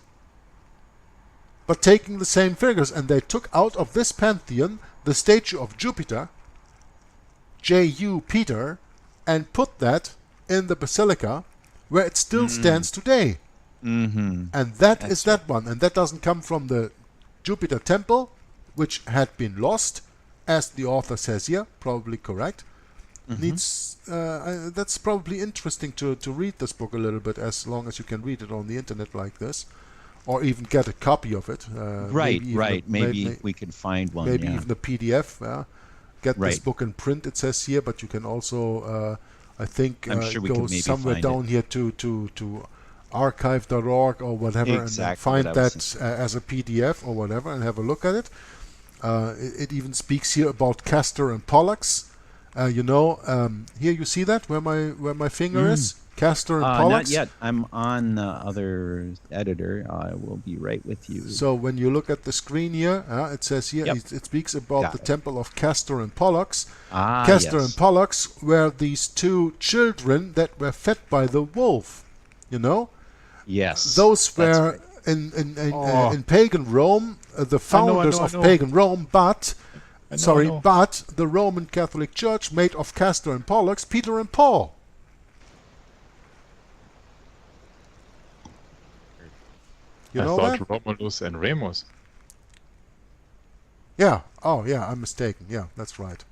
But taking the same figures, and they took out of this Pantheon the statue of Jupiter, J.U. Peter, and put that in the Basilica where it still stands today. Mm-hmm. And that is that one. And that doesn't come from the Jupiter temple, which had been lost, as the author says here, probably correct. Needs that's probably interesting to read this book a little bit, as long as you can read it on the internet like this, or even get a copy of it. Maybe we can find one. Maybe even a PDF. Get this Right. book in print, it says here, but you can also, I think, I'm sure we go could maybe somewhere find down here to archive.org or whatever, Exactly and find what I was that as a PDF or whatever, and have a look at it. It even speaks here about Castor and Pollux. Here you see that where my finger is, Castor and Pollux. Not yet. I'm on the other editor. I will be right with you. So when you look at the screen here, it says here, Yep. it speaks about Got the it. temple of Castor and Pollux. yes. Castor and Pollux were these two children that were fed by the wolf. Yes. Those that's were right. in pagan Rome, the founders I of know. pagan Rome, but I know. but the Roman Catholic Church made of Castor and Pollux Peter and Paul. You I know thought that? Romulus and Remus. Yeah. Oh, yeah. I'm mistaken. Yeah, that's right.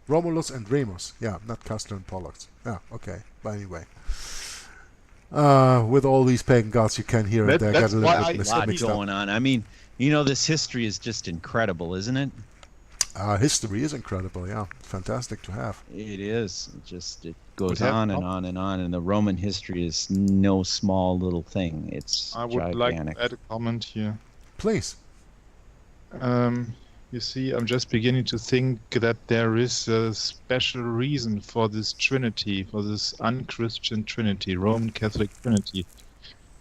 Romulus and Remus. Yeah, not Castor and Pollux. Yeah. Okay. But anyway, with all these pagan gods, you can hear it. They That's get a why little I- bit a mixed lot up. going on. I mean, this history is just incredible, isn't it? History is incredible. Yeah, fantastic to have. It is. It goes have- on and on and on, and the Roman history is no small little thing. It's I would like gigantic. to add a comment here. Please. You see, I'm just beginning to think that there is a special reason for this Trinity, for this unchristian Trinity, Roman Catholic Trinity,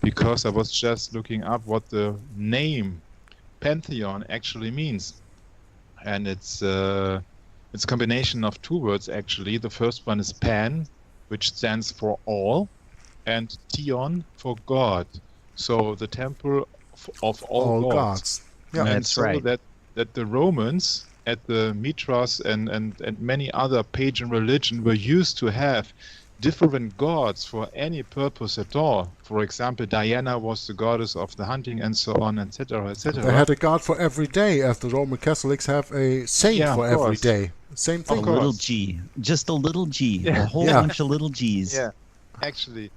because I was just looking up what the name Pantheon actually means, and it's a combination of two words actually. The first one is Pan, which stands for all, and Theon for God. So the temple of all gods. Yeah. And That's so right. that the Romans at the Mithras and many other pagan religion were used to have different gods for any purpose at all. For example, Diana was the goddess of the hunting and so on, etc., etc. They had a god for every day, as the Roman Catholics have a saint Yeah, for of every course. day. Same A thing. course. little G, just a little G, Yeah. a whole Yeah. bunch of little G's. Yeah, actually,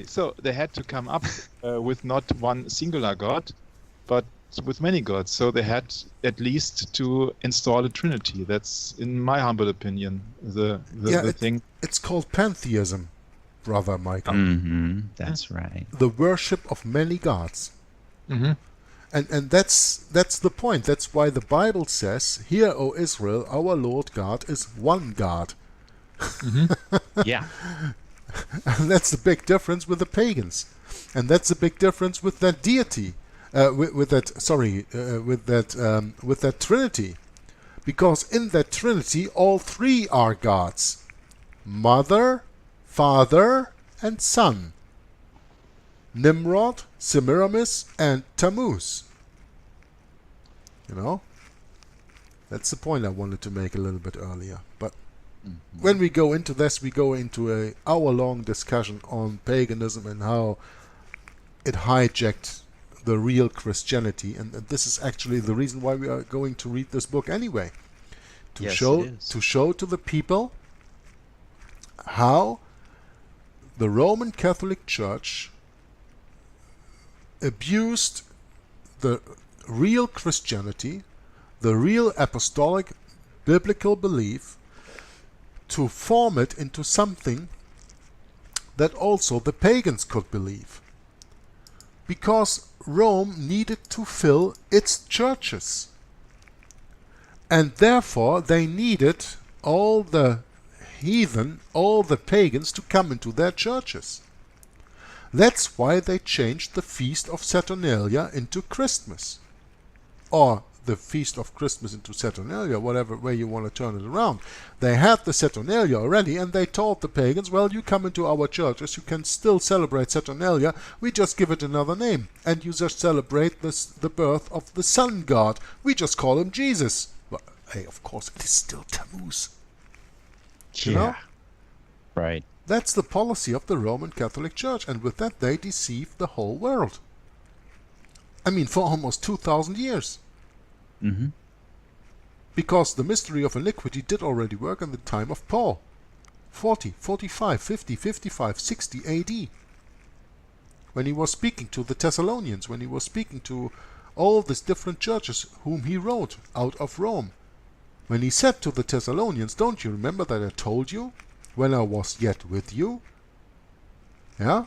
so they had to come up with not one singular god, but with many gods. So they had at least to install a trinity. That's, in my humble opinion, the thing. It's called pantheism, brother Michael. Mm-hmm. That's right. The worship of many gods. Mhm. And that's the point. That's why the Bible says, "Hear, O Israel, our Lord God is one God." Yeah. And that's the big difference with the pagans, and that's the big difference with that deity, with that Trinity, because in that Trinity all three are gods: Mother, Father, and Son. Nimrod, Semiramis, and Tammuz. That's the point I wanted to make a little bit earlier. But when we go into this, we go into a hour-long discussion on paganism and how it hijacked the real Christianity. And this is actually the reason why we are going to read this book anyway. To Yes, show it is. to show to the people how the Roman Catholic Church abused the real Christianity, the real apostolic biblical belief, to form it into something that also the pagans could believe. Because Rome needed to fill its churches. And therefore they needed all the heathen, all the pagans to come into their churches. That's why they changed the feast of Saturnalia into Christmas. Or the feast of Christmas into Saturnalia, whatever way you want to turn it around. They had the Saturnalia already, and they told the pagans, well, you come into our churches, you can still celebrate Saturnalia, we just give it another name, and you just celebrate the birth of the sun god. We just call him Jesus. Well, hey, of course, it is still Tammuz. You know? Right. That's the policy of the Roman Catholic Church, and with that they deceive the whole world. I mean, for almost 2,000 years. Mm-hmm. Because the mystery of iniquity did already work in the time of Paul. 40, 45, 50, 55, 60 AD. When he was speaking to the Thessalonians, when he was speaking to all these different churches whom he wrote out of Rome. When he said to the Thessalonians, don't you remember that I told you when I was yet with you? Yeah?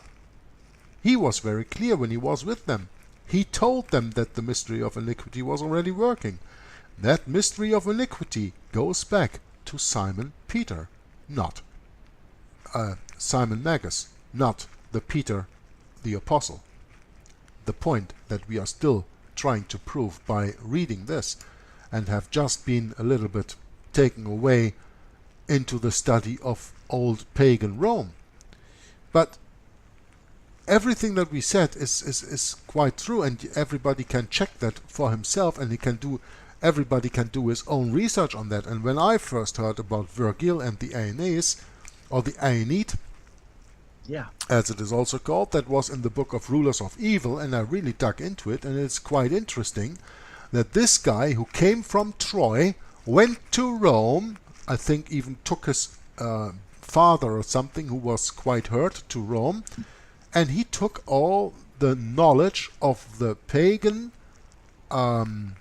He was very clear when he was with them. He told them that the mystery of iniquity was already working. That mystery of iniquity goes back to Simon Peter, not Simon Magus, not the Peter the Apostle. The point that we are still trying to prove by reading this, and have just been a little bit taken away into the study of old pagan Rome. But everything that we said is quite true, and everybody can check that for himself, and everybody can do his own research on that. And when I first heard about Virgil and the Aeneis, or the Aeneid, as it is also called, that was in the book of Rulers of Evil, and I really dug into it, and it's quite interesting that this guy who came from Troy went to Rome, I think even took his father or something who was quite hurt to Rome, and he took all the knowledge of the pagan of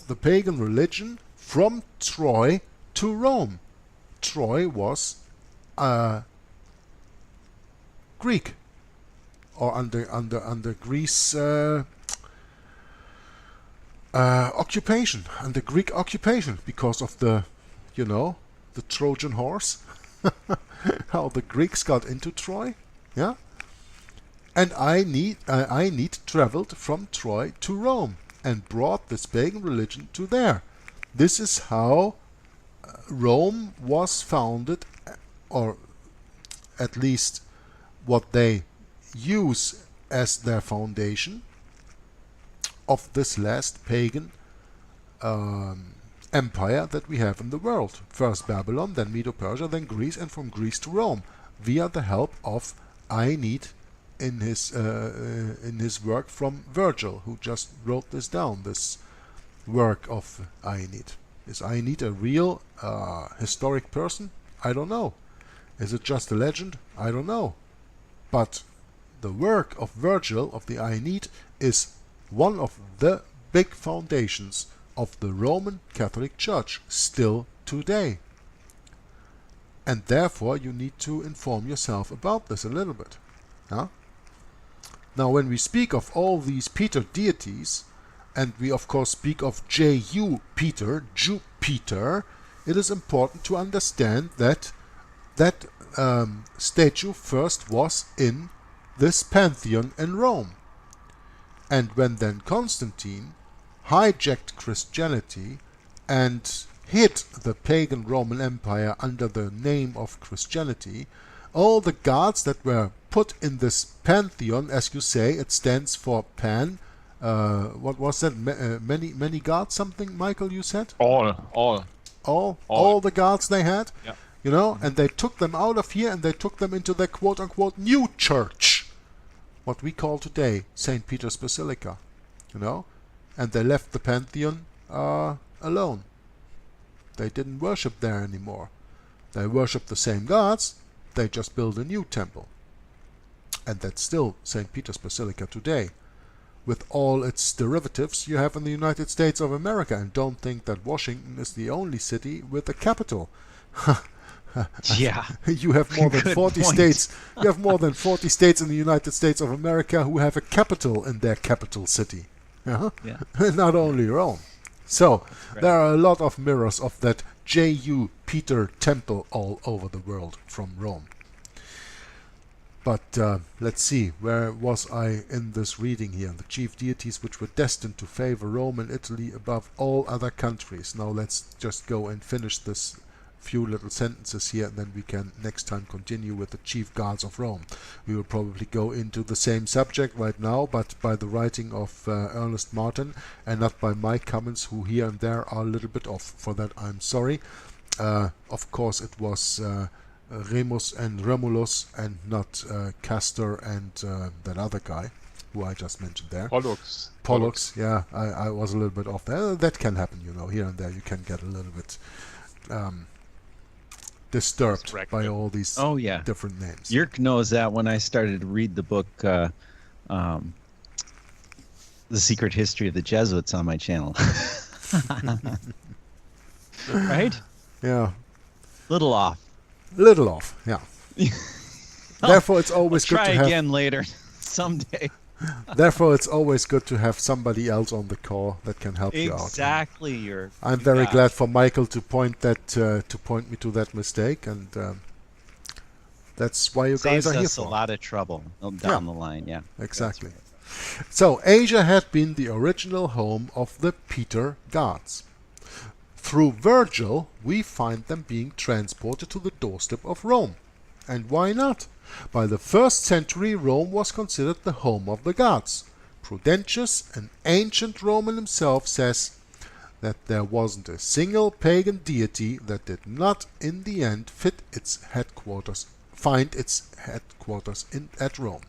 the pagan religion from Troy to Rome. Troy was Greek, or under Greece occupation, under Greek occupation, because of the Trojan horse. How the Greeks got into Troy, yeah. And Aeneid traveled from Troy to Rome and brought this pagan religion to there. This is how Rome was founded, or at least what they use as their foundation of this last pagan empire that we have in the world. First Babylon, then Medo-Persia, then Greece, and from Greece to Rome, via the help of Aeneid in his work from Virgil, who just wrote this down, this work of Aeneid. Is Aeneid a real historic person? I don't know. Is it just a legend? I don't know. But the work of Virgil, of the Aeneid, is one of the big foundations of the Roman Catholic Church still today. And therefore you need to inform yourself about this a little bit. Huh? Now when we speak of all these Peter deities, and we of course speak of J.U. Peter, Jupiter, it is important to understand that that statue first was in this Pantheon in Rome. And when then Constantine hijacked Christianity and hid the pagan Roman Empire under the name of Christianity, all the gods that were put in this Pantheon, as you say, it stands for Pan. What was that? Many gods? Something, Michael? You said All the gods they had. Yeah. You know, and they took them out of here and they took them into their quote-unquote new church, what we call today St. Peter's Basilica, you know, and they left the Pantheon alone. They didn't worship there anymore. They worship the same gods, they just built a new temple. And that's still St. Peter's Basilica today, with all its derivatives you have in the United States of America. And don't think that Washington is the only city with a capital. Yeah. You have more than 40 states. You have more than 40 states in the United States of America who have a capital in their capital city. Yeah. Not only Rome. So there are a lot of mirrors of that J. U. Peter temple all over the world from Rome. But let's see, where was I in this reading here? The chief deities which were destined to favor Rome and Italy above all other countries. Now let's just go and finish this few little sentences here, and then we can next time continue with the chief gods of Rome. We will probably go into the same subject right now, but by the writing of Ernest Martin, and not by my comments, who here and there are a little bit off. For that I'm sorry. Of course it was Remus and Romulus, and not Castor and that other guy who I just mentioned there. Pollux, yeah, I was a little bit off there. That can happen, you know, here and there you can get a little bit disturbed by all these different names. Yerk knows that when I started to read the book The Secret History of the Jesuits on my channel. Right? Yeah. Little off, yeah. Therefore, it's always good to have... Try again later, someday. Therefore, it's always good to have somebody else on the call that can help you out. Exactly. I'm very glad for Michael to point me to that mistake, and that's why you guys are here for. Saves us a lot of trouble down the line. Yeah. Exactly. Right. So, Asia had been the original home of the Peter gods. Through Virgil, we find them being transported to the doorstep of Rome. And why not? By the 1st century, Rome was considered the home of the gods. Prudentius, an ancient Roman himself, says that there wasn't a single pagan deity that did not, in the end, find its headquarters at Rome.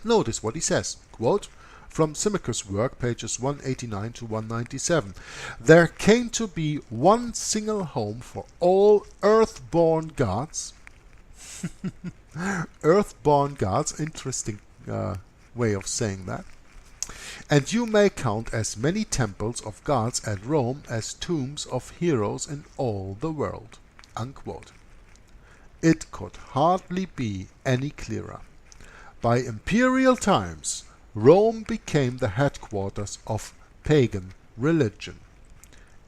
Notice what he says, quote, from Symmachus' work, pages 189 to 197. There came to be one single home for all earth-born gods. Earth-born gods, interesting way of saying that. And you may count as many temples of gods at Rome as tombs of heroes in all the world. Unquote. It could hardly be any clearer. By imperial times, Rome became the headquarters of pagan religion.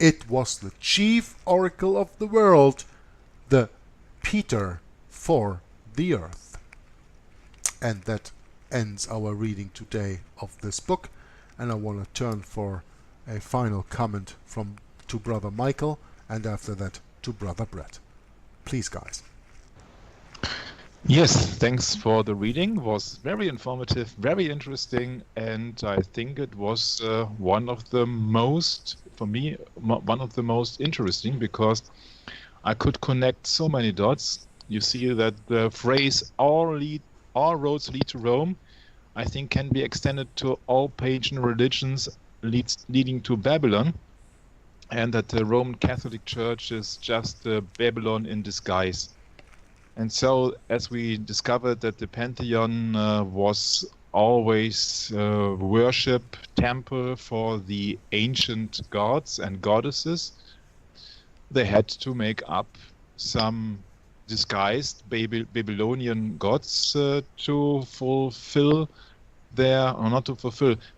It was the chief oracle of the world, the Peter for the earth. And that ends our reading today of this book, and I want to turn for a final comment to Brother Michael, and after that to Brother Brett. Please, guys. Yes, thanks for the reading. It was very informative, very interesting, and I think it was one of the most interesting, because I could connect so many dots. You see that the phrase all roads lead to Rome, I think, can be extended to all pagan religions leading to Babylon, and that the Roman Catholic Church is just Babylon in disguise. And so, as we discovered that the Pantheon was always worship temple for the ancient gods and goddesses, they had to make up some disguised Babylonian gods to fulfill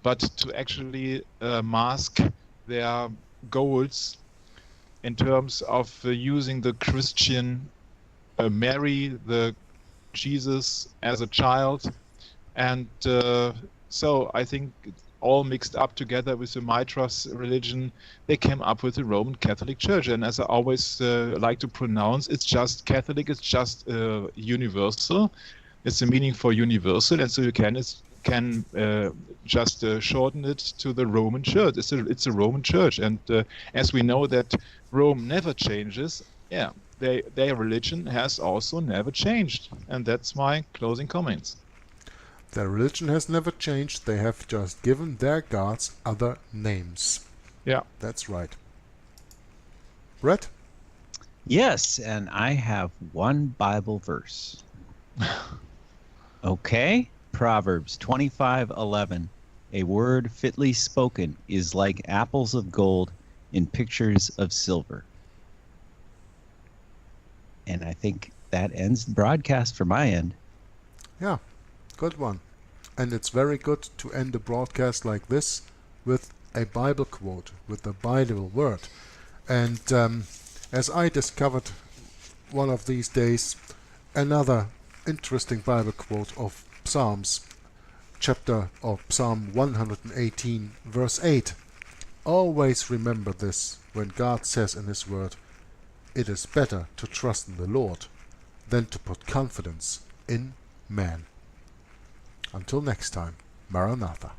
but to actually mask their goals in terms of using the Christian Mary, the Jesus as a child, and so I think all mixed up together with the Mithras religion, they came up with the Roman Catholic Church. And as I always like to pronounce, it's just Catholic, it's just universal. It's a meaning for universal, and so you can just shorten it to the Roman Church. It's a Roman Church, and as we know that Rome never changes, yeah. Their religion has also never changed. And that's my closing comments. Their religion has never changed. They have just given their gods other names. Yeah. That's right. Brett? Yes, and I have one Bible verse. Okay? Proverbs 25:11. A word fitly spoken is like apples of gold in pictures of silver. And I think that ends the broadcast for my end. Yeah, good one. And it's very good to end a broadcast like this with a Bible quote, with the Bible word. And as I discovered one of these days, another interesting Bible quote of Psalms, chapter of Psalm 118, verse 8. Always remember this when God says in His Word, "It is better to trust in the Lord than to put confidence in man." Until next time, Maranatha.